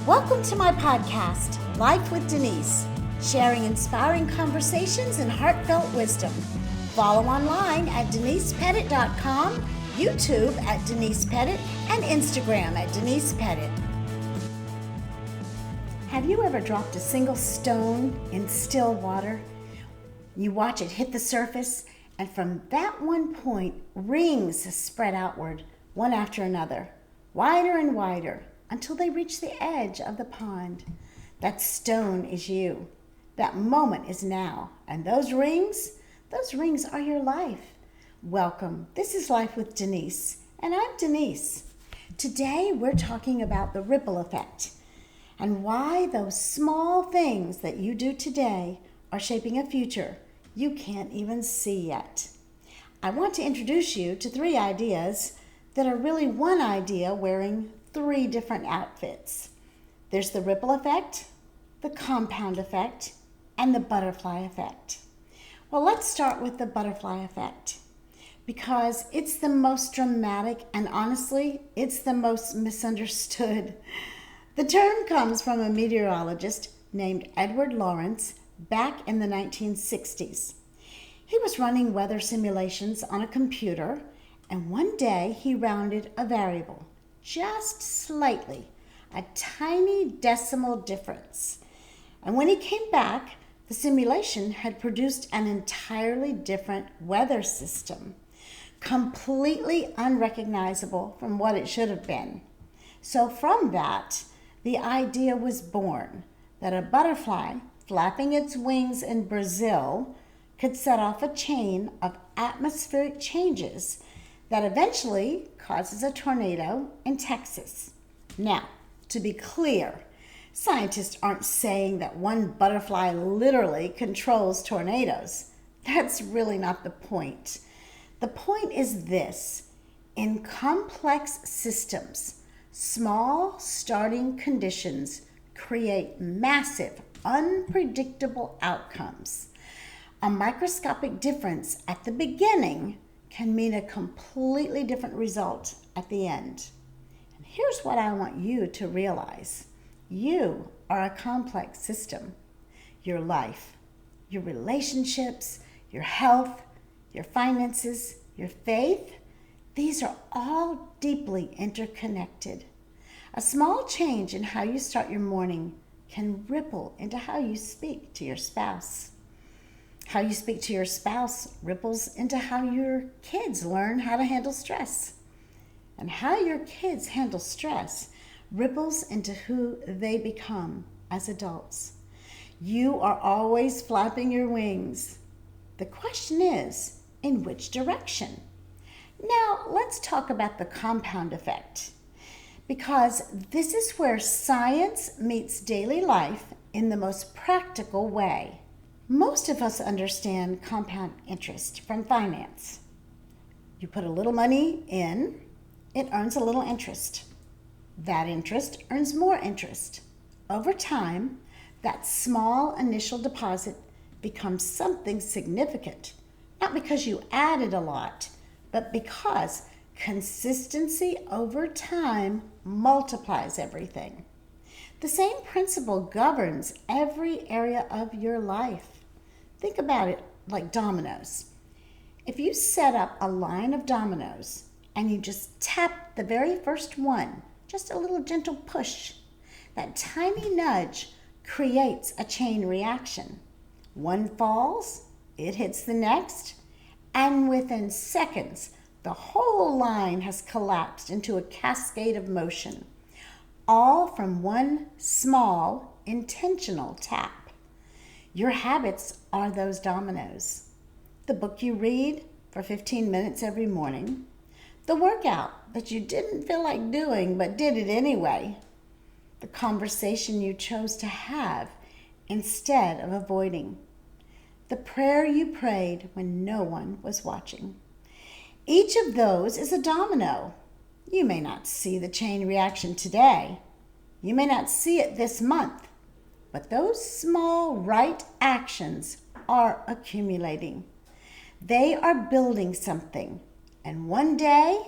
Welcome to my podcast, Life with Denise, sharing inspiring conversations and heartfelt wisdom. Follow online at denisepettit.com, YouTube at Denise Pettit, and Instagram at Denise Pettit. Have you ever dropped a single stone in still water? You watch it hit the surface, and from that one point, rings spread outward, one after another, wider and wider, until they reach the edge of the pond. That stone is you. That moment is now. And those rings are your life. Welcome. This is Life with Denise, and I'm Denise. Today we're talking about the ripple effect and why those small things that you do today are shaping a future you can't even see yet. I want to introduce you to 3 ideas that are really one idea wearing 3 different outfits. There's the ripple effect, the compound effect, and the butterfly effect. Well, let's start with the butterfly effect because it's the most dramatic and honestly, it's the most misunderstood. The term comes from a meteorologist named Edward Lawrence back in the 1960s. He was running weather simulations on a computer, and one day he rounded a variable, just slightly, a tiny decimal difference. And when he came back, the simulation had produced an entirely different weather system, completely unrecognizable from what it should have been. So from that, the idea was born that a butterfly flapping its wings in Brazil could set off a chain of atmospheric changes that eventually causes a tornado in Texas. Now, to be clear, scientists aren't saying that one butterfly literally controls tornadoes. That's really not the point. The point is this: in complex systems, small starting conditions create massive, unpredictable outcomes. A microscopic difference at the beginning can mean a completely different result at the end. And here's what I want you to realize. You are a complex system. Your life, your relationships, your health, your finances, your faith, these are all deeply interconnected. A small change in how you start your morning can ripple into how you speak to your spouse. How you speak to your spouse ripples into how your kids learn how to handle stress. And how your kids handle stress ripples into who they become as adults. You are always flapping your wings. The question is, in which direction? Now, let's talk about the compound effect, because this is where science meets daily life in the most practical way. Most of us understand compound interest from finance. You put a little money in, it earns a little interest. That interest earns more interest. Over time, that small initial deposit becomes something significant, not because you added a lot, but because consistency over time multiplies everything. The same principle governs every area of your life. Think about it like dominoes. If you set up a line of dominoes and you just tap the very first one, just a little gentle push, that tiny nudge creates a chain reaction. One falls, it hits the next, and within seconds, the whole line has collapsed into a cascade of motion, all from one small, intentional tap. Your habits are those dominoes. The book you read for 15 minutes every morning, the workout that you didn't feel like doing but did it anyway, the conversation you chose to have instead of avoiding, the prayer you prayed when no one was watching. Each of those is a domino. You may not see the chain reaction today. You may not see it this month. But those small right actions are accumulating. They are building something. And one day,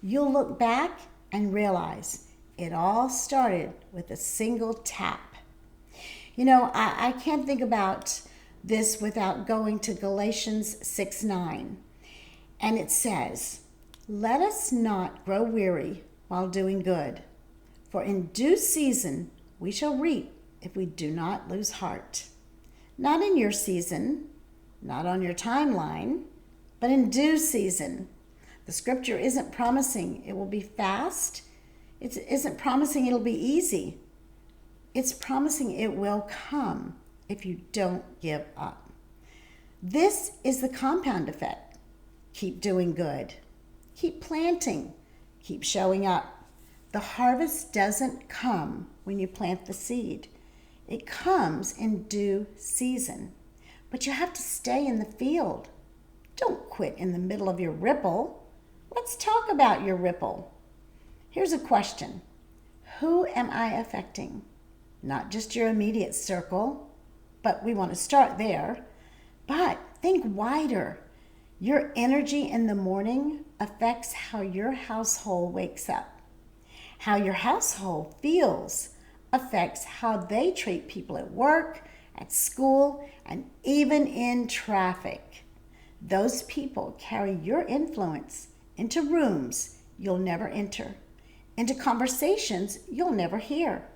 you'll look back and realize It all started with a single tap. You know, I can't think about this without going to Galatians 6:9. And it says, "Let us not grow weary while doing good, for in due season we shall reap if we do not lose heart." Not in your season, not on your timeline, but in due season. The scripture isn't promising it will be fast. It isn't promising it'll be easy. It's promising it will come if you don't give up. This is the compound effect. Keep doing good. Keep planting. Keep showing up. The harvest doesn't come when you plant the seed. It comes in due season. But you have to stay in the field. Don't quit in the middle of your ripple. Let's talk about your ripple. Here's a question. Who am I affecting? Not just your immediate circle, but we want to start there. But think wider. Your energy in the morning affects how your household wakes up. How your household feels affects how they treat people at work, at school, and even in traffic. Those people carry your influence into rooms you'll never enter, into conversations you'll never hear,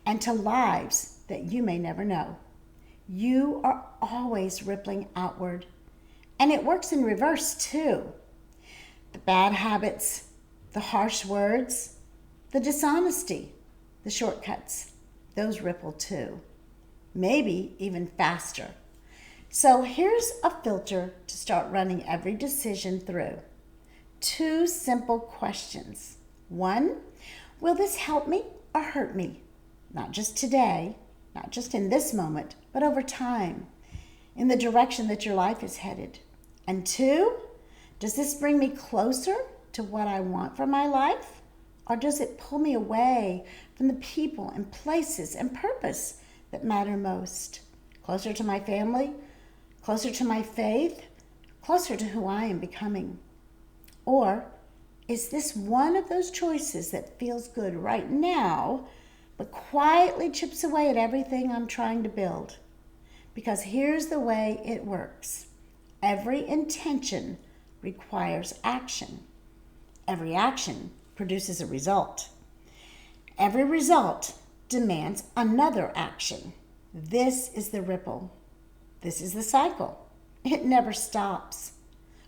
and to lives that you may never know. You are always rippling outward, and it works in reverse too. The bad habits, the harsh words, the dishonesty, the shortcuts, those ripple too, maybe even faster. So here's a filter to start running every decision through. 2 simple questions. 1, will this help me or hurt me? Not just today, not just in this moment, but over time, in the direction that your life is headed. And 2, does this bring me closer to what I want for my life? Or does it pull me away from the people and places and purpose that matter most? Closer to my family, closer to my faith, closer to who I am becoming? Or is this one of those choices that feels good right now, but quietly chips away at everything I'm trying to build? Because here's the way it works. Every intention requires action. Every action produces a result. Every result demands another action. This is the ripple. This is the cycle. It never stops,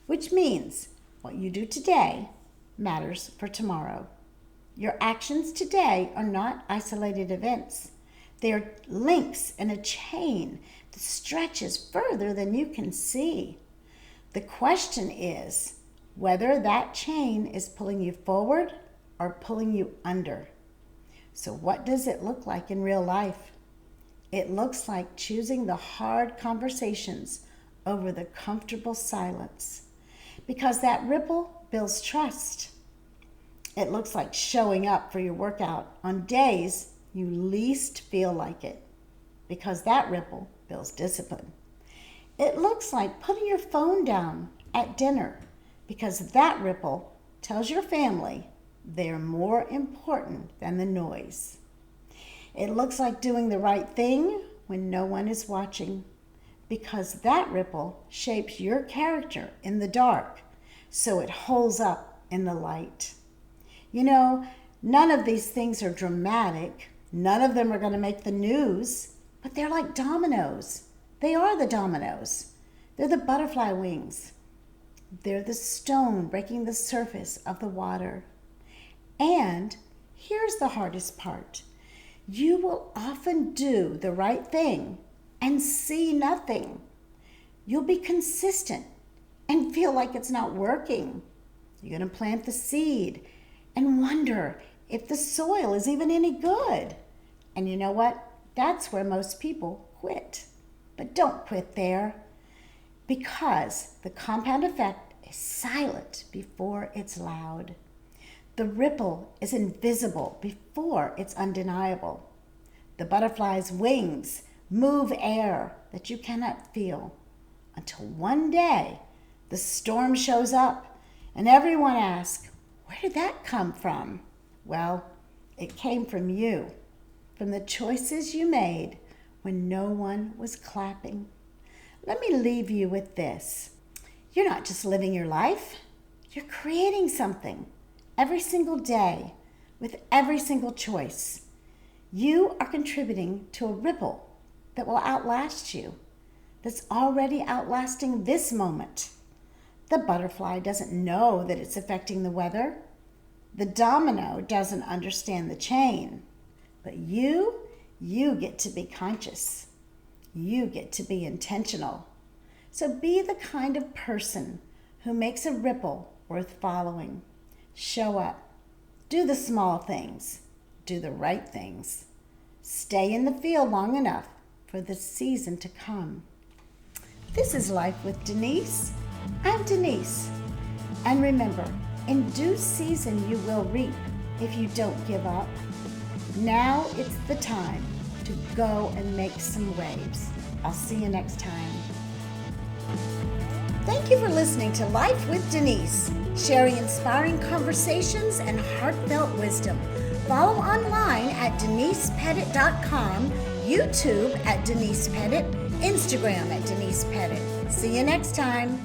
which means what you do today matters for tomorrow. Your actions today are not isolated events. They are links in a chain that stretches further than you can see. The question is whether that chain is pulling you forward or pulling you under. So what does it look like in real life? It looks like choosing the hard conversations over the comfortable silence, because that ripple builds trust. It looks like showing up for your workout on days you least feel like it, because that ripple builds discipline. It looks like putting your phone down at dinner, because that ripple tells your family they're more important than the noise. It looks like doing the right thing when no one is watching, because that ripple shapes your character in the dark so it holds up in the light. You know, none of these things are dramatic. None of them are going to make the news, but they're like dominoes. They are the dominoes. They're the butterfly wings. They're the stone breaking the surface of the water. And here's the hardest part. You will often do the right thing and see nothing. You'll be consistent and feel like it's not working. You're going to plant the seed and wonder if the soil is even any good. And you know what? That's where most people quit. But don't quit there, because the compound effect is silent before it's loud. The ripple is invisible before it's undeniable. The butterfly's wings move air that you cannot feel, until one day the storm shows up and everyone asks, where did that come from? Well, It came from you, from the choices you made when no one was clapping. Let me leave you with this. You're not just living your life, you're creating something every single day with every single choice. You are contributing to a ripple that will outlast you, that's already outlasting this moment. The butterfly doesn't know that it's affecting the weather. The domino doesn't understand the chain. But you get to be conscious. You get to be intentional. So be the kind of person who makes a ripple worth following. Show up. Do the small things. Do the right things. Stay in the field long enough for the season to come. This is Life with Denise. I'm Denise. And remember, in due season you will reap if you don't give up. Now it's the time to go and make some waves. I'll see you next time. Thank you for listening to Life with Denise, sharing inspiring conversations and heartfelt wisdom. Follow online at denisepettit.com, YouTube at Denise Pettit, Instagram at Denise Pettit. See you next time.